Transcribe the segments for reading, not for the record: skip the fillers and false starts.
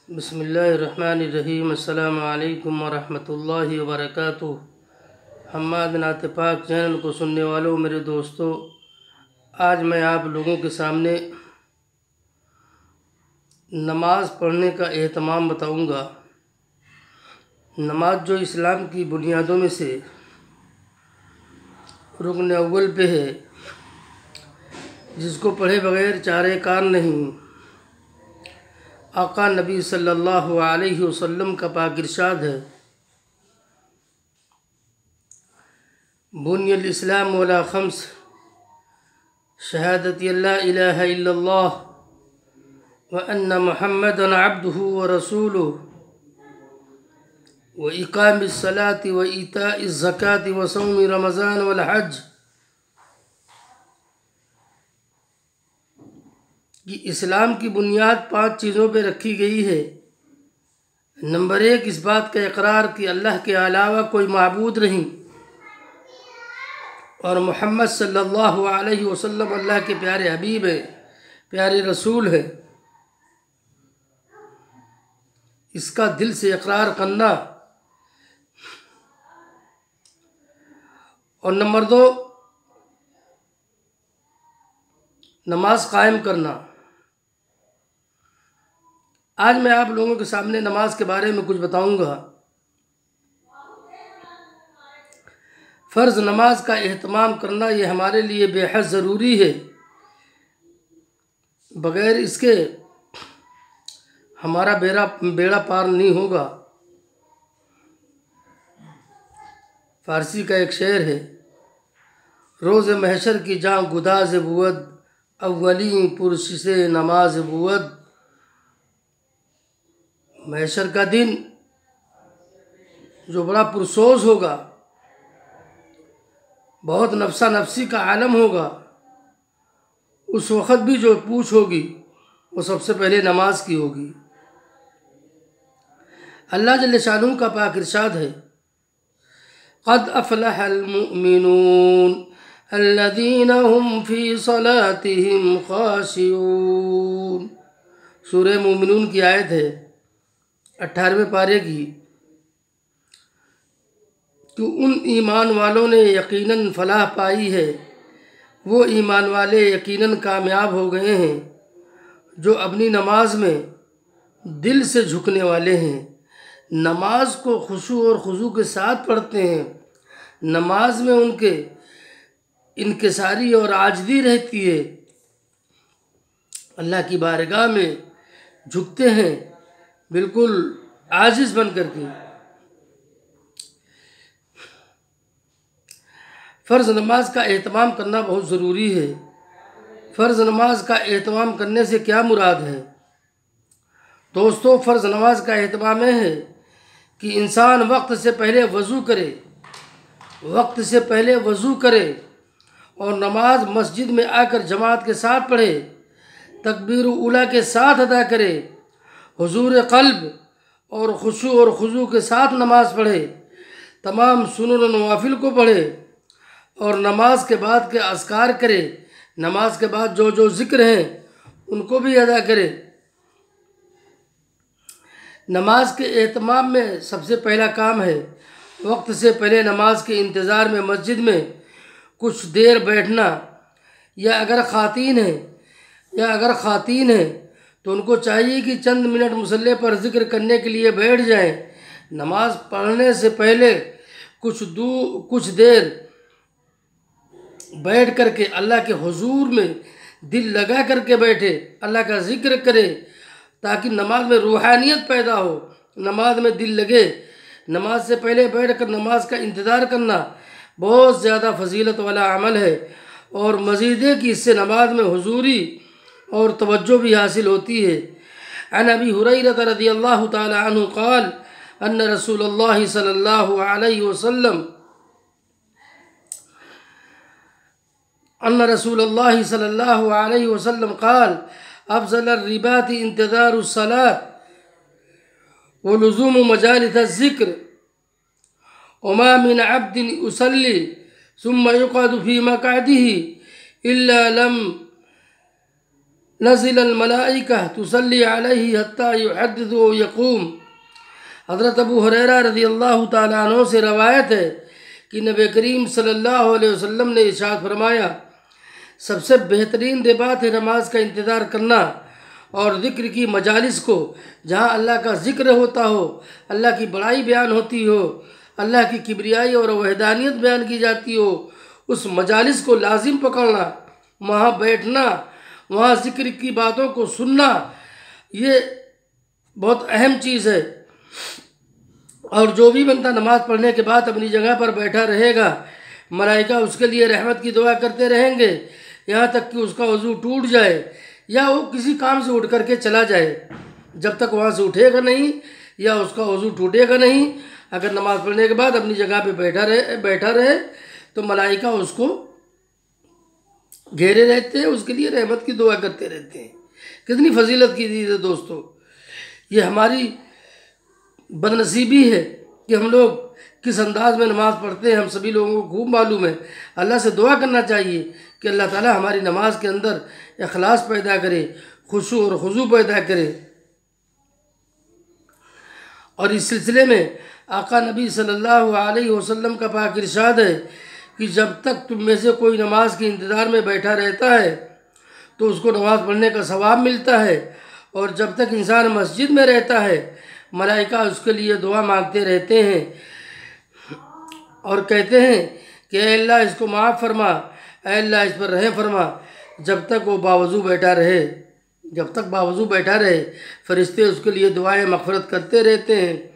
बिस्मिल्लाहिर्रहमानिर्रहीम। अस्सलामु अलैकुम वरहमतुल्लाहि वबरकातुहू। हम्माद नात पाक चैनल को सुनने वालों, मेरे दोस्तों, आज मैं आप लोगों के सामने नमाज़ पढ़ने का एहतमाम बताऊंगा। नमाज जो इस्लाम की बुनियादों में से रुकन अव्वल पे है, जिसको पढ़े बगैर चारे कार नहीं। आका नबी सल्लल्लाहु अलैहि वसल्लम का पाक इरशाद है, बुनियल इस्लाम अला खम्स शहादत अल्ला इलाहा इल्लल्लाह व अन्ना मुहम्मदन अब्दुहु व रसूलुहु व इकामिस सलाति व इताइज़ ज़काति व सौमी रमज़ान वल हज। कि इस्लाम की बुनियाद 5 चीज़ों पे रखी गई है। नंबर 1, इस बात का इकरार कि अल्लाह के अलावा कोई माबूद नहीं और मोहम्मद सल्लल्लाहु अलैहि वसल्लम अल्लाह के प्यारे हबीब है, प्यारे रसूल है। इसका दिल से इकरार करना। और नंबर 2, नमाज कायम करना। आज मैं आप लोगों के सामने नमाज के बारे में कुछ बताऊंगा। फ़र्ज़ नमाज का एहतमाम करना ये हमारे लिए बेहद ज़रूरी है। बग़ैर इसके हमारा बेड़ा पार नहीं होगा। फ़ारसी का एक शेर है, रोज़ महशर की जाँ गुदाज़ बुअद, अव्वली पुरशिसे नमाज बुअद। महशर का दिन जो बड़ा पुरसोज होगा, बहुत नफसा नफसी का आलम होगा, उस वक़्त भी जो पूछ होगी वो सबसे पहले नमाज की होगी। अल्लाह जल्ल शानहू का पाक इरशाद है, क़द अफ़लहल मुअमिनून अल्लज़ीना हुम फ़ी सलातिहिम ख़ाशिऊन। सूरह मुमिनून की आयत है 18वें पारे की। तो उन ईमान वालों ने यकीनन फलाह पाई है, वो ईमान वाले यकीनन कामयाब हो गए हैं जो अपनी नमाज में दिल से झुकने वाले हैं, नमाज को खुशू और खुजू के साथ पढ़ते हैं, नमाज में उनके इनकिसारी और आजदी रहती है, अल्लाह की बारगाह में झुकते हैं बिल्कुल आजिज़ बन करके। फ़र्ज़ नमाज का एहतमाम करना बहुत ज़रूरी है। फ़र्ज़ नमाज का एहतमाम करने से क्या मुराद है दोस्तों? फ़र्ज़ नमाज का एहतमाम है कि इंसान वक्त से पहले वज़ू करे और नमाज मस्जिद में आकर जमात के साथ पढ़े, तकबीर उला के साथ अदा करे, हुजूर क़ल्ब और खुशू और खुजू के साथ नमाज पढ़े, तमाम सुनन नवाफिल को पढ़े और नमाज के बाद के अज़कार करे, नमाज के बाद जो जो ज़िक्र हैं उनको भी अदा करे। नमाज के एहतमाम में सबसे पहला काम है वक्त से पहले नमाज के इंतज़ार में मस्जिद में कुछ देर बैठना, या अगर ख़ातीन है तो उनको चाहिए कि चंद मिनट मुसल्ले पर ज़िक्र करने के लिए बैठ जाएं। नमाज पढ़ने से पहले कुछ देर बैठ करके अल्लाह के हुजूर में दिल लगा करके बैठे, अल्लाह का ज़िक्र करे, ताकि नमाज में रूहानियत पैदा हो, नमाज में दिल लगे। नमाज से पहले बैठ कर नमाज का इंतज़ार करना बहुत ज़्यादा फजीलत वाला अमल है और मज़ीद है कि इससे नमाज में हुजूरी और तवज्जो भी हासिल होती है। अन अबी हुरैरा रज़ियल्लाहु तआला अन्हु क़ाल अन्न रसूलुल्लाह सल्लल्लाहु अलैहि वसल्लम क़ाल अफ़ज़ल रिबाती इंतज़ारु सलात व लुज़ूमु मजालिस ज़िक्र वमा मिन अब्दिन युसल्ली सुम्मा युक़अदु फ़ी मक़अदिही इल्ला लम नज़िलल मलाइका तुसल्ली अलैहि हत्ता युहद्दिथु व यक़ूम। हज़रत अबू हुरैरा रज़ियल्लाहु ताला अन्हु से रवायत है कि नबी करीम सल्लल्लाहु अलैहि वसल्लम ने इरशाद फरमाया, सबसे बेहतरीन बात है नमाज का इंतज़ार करना और ज़िक्र की मजालिस को, जहाँ अल्लाह का ज़िक्र होता हो, अल्लाह की बड़ाई बयान होती हो, अल्लाह की किबरियाई और वहदानियत बयान की जाती हो, उस मजालिस को लाजिम पकड़ना, वहाँ बैठना, वहाँ ज़िक्र की बातों को सुनना, ये बहुत अहम चीज़ है। और जो भी बंदा नमाज़ पढ़ने के बाद अपनी जगह पर बैठा रहेगा, मलाइका उसके लिए रहमत की दुआ करते रहेंगे यहाँ तक कि उसका वज़ू टूट जाए या वो किसी काम से उठ करके चला जाए। जब तक वहाँ से उठेगा नहीं या उसका वज़ू टूटेगा नहीं, अगर नमाज़ पढ़ने के बाद अपनी जगह पे बैठा रहे तो मलाइका उसको घेरे रहते हैं, उसके लिए रहमत की दुआ करते रहते हैं। कितनी फजीलत की चीज़ है दोस्तों। ये हमारी बदनसीबी है कि हम लोग किस अंदाज में नमाज़ पढ़ते हैं, हम सभी लोगों को खूब मालूम है। अल्लाह से दुआ करना चाहिए कि अल्लाह ताला हमारी नमाज के अंदर इखलास पैदा करे, खुशू और खुजू पैदा करे। और इस सिलसिले में आका नबी सल्लल्लाहु अलैहि वसल्लम का पाक इरशाद है कि जब तक तुम में से कोई नमाज के इंतज़ार में बैठा रहता है तो उसको नमाज़ पढ़ने का सवाब मिलता है, और जब तक इंसान मस्जिद में रहता है मलाइका उसके लिए दुआ मांगते रहते हैं और कहते हैं कि ऐ अल्लाह इसको माफ़ फरमा, ऐ अल्लाह इस पर रहम फरमा। जब तक वो बावजू बैठा रहे फरिश्ते उसके लिए दुआएं मग़फ़िरत करते रहते हैं,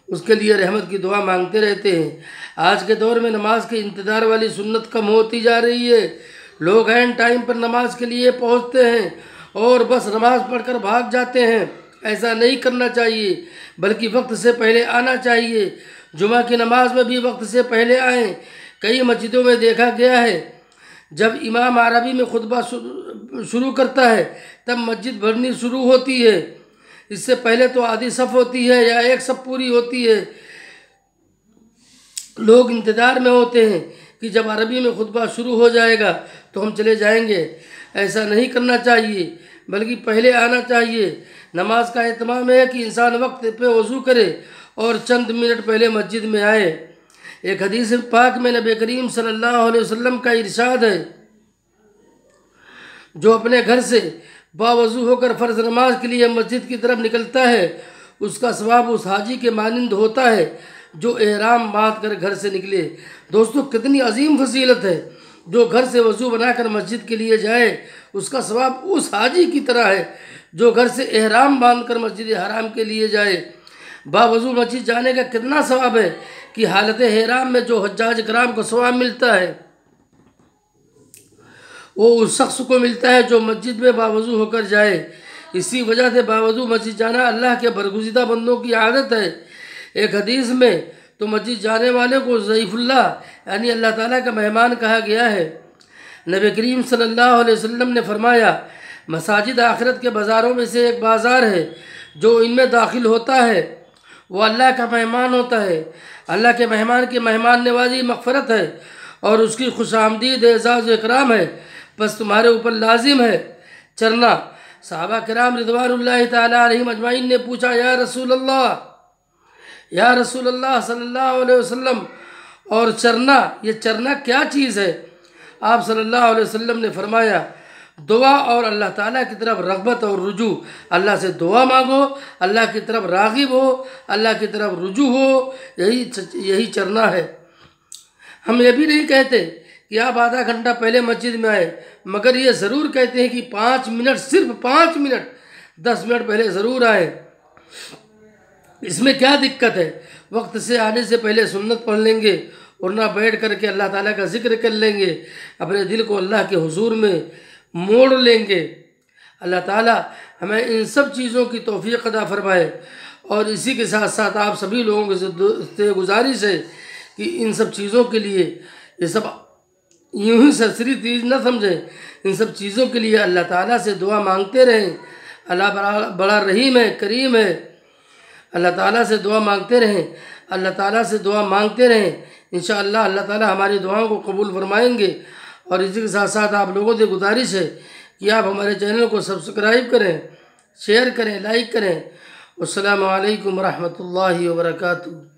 उसके लिए रहमत की दुआ मांगते रहते हैं। आज के दौर में नमाज के इंतज़ार वाली सुन्नत कम होती जा रही है। लोग एन टाइम पर नमाज के लिए पहुंचते हैं और बस नमाज पढ़कर भाग जाते हैं। ऐसा नहीं करना चाहिए, बल्कि वक्त से पहले आना चाहिए। जुमा की नमाज में भी वक्त से पहले आएँ। कई मस्जिदों में देखा गया है जब इमाम अरबी में खुतबा शुरू करता है तब मस्जिद भरनी शुरू होती है। इससे पहले तो आधी सफ़ होती है या एक सफ़ पूरी होती है। लोग इंतज़ार में होते हैं कि जब अरबी में खुतबा शुरू हो जाएगा तो हम चले जाएंगे। ऐसा नहीं करना चाहिए, बल्कि पहले आना चाहिए। नमाज का एहतमाम है कि इंसान वक्त पे वज़ू करे और चंद मिनट पहले मस्जिद में आए। एक हदीस पाक में नबी करीम सल्लल्लाहु अलैहि वसल्लम का इरशाद है, जो अपने घर से बावज़ू होकर फ़र्ज़ नमाज के लिए मस्जिद की तरफ निकलता है उसका सवाब उस हाजी के मानिंद होता है जो एहराम बांध कर घर से निकले। दोस्तों, कितनी अजीम फजीलत है। जो घर से वज़ू बनाकर मस्जिद के लिए जाए उसका सवाब उस हाजी की तरह है जो घर से एहराम बांधकर मस्जिद हराम के लिए जाए। बावज़ू मस्जिद जाने का कितना सवाब है कि हालत एहराम में जो हज्जाज कराम को सवाब मिलता है वो उस शख्स को मिलता है जो मस्जिद में बावज़ू होकर जाए। इसी वजह से बावज़ू मस्जिद जाना अल्लाह के बरगुज़िदा बंदों की आदत है। एक हदीस में तो मस्जिद जाने वाले को ज़ईफ़ुल्लाह यानी अल्लाह ताला का मेहमान कहा गया है। नबी करीम सल्लल्लाहु अलैहि वसल्लम ने फरमाया, मसाजिद आखिरत के बाज़ारों में से एक बाज़ार है, जो इनमें दाखिल होता है वो अल्लाह का मेहमान होता है। अल्लाह के मेहमान की मेहमान नवाजी मग़फ़िरत है और उसकी खुशामदीद एज़ाज़ इकराम है। बस तुम्हारे ऊपर लाजिम है चरना। सहाबा किराम रिज़वानुल्लाहि ताला अलैहिम अजमाइन ने पूछा, या रसूल अल्लाह सल्लल्लाहु अलैहि वसल्लम, और चरना, ये चरना क्या चीज़ है? आप सल्लल्लाहु अलैहि वसल्लम ने फरमाया, दुआ और अल्लाह ताला की तरफ रग़बत और रुजू। अल्लाह से दुआ मांगो, अल्लाह की तरफ राग़िब हो, अल्लाह की तरफ रुजू हो, यही चरना है। हम ये भी नहीं कहते कि आप आधा घंटा पहले मस्जिद में आए, मगर ये ज़रूर कहते हैं कि 5 मिनट, सिर्फ 5 मिनट, 10 मिनट पहले ज़रूर आए। इसमें क्या दिक्कत है? वक्त से आने से पहले सुन्नत पढ़ लेंगे और ना बैठ करके अल्लाह ताला का जिक्र कर लेंगे, अपने दिल को अल्लाह के हुजूर में मोड़ लेंगे। अल्लाह ताला हमें इन सब चीज़ों की तौफीक अता फरमाए। और इसी के साथ साथ आप सभी लोगों से गुजारिश है कि इन सब चीज़ों के लिए, ये सब यूं ही सरसरी चीज़ न समझें, इन सब चीज़ों के लिए अल्लाह ताला से दुआ मांगते रहें। अल्लाह बड़ा रहीम है, करीम है। अल्लाह ताला से दुआ मांगते रहें, अल्लाह ताला से दुआ मांगते रहें। इंशाअल्लाह अल्लाह ताला हमारी दुआओं को कबूल फरमाएंगे। और इसी के साथ साथ आप लोगों से गुजारिश है कि आप हमारे चैनल को सब्सक्राइब करें, शेयर करें, लाइक करें। अस्सलामु अलैकुम रहमतुल्लाहि व बरकातुहू।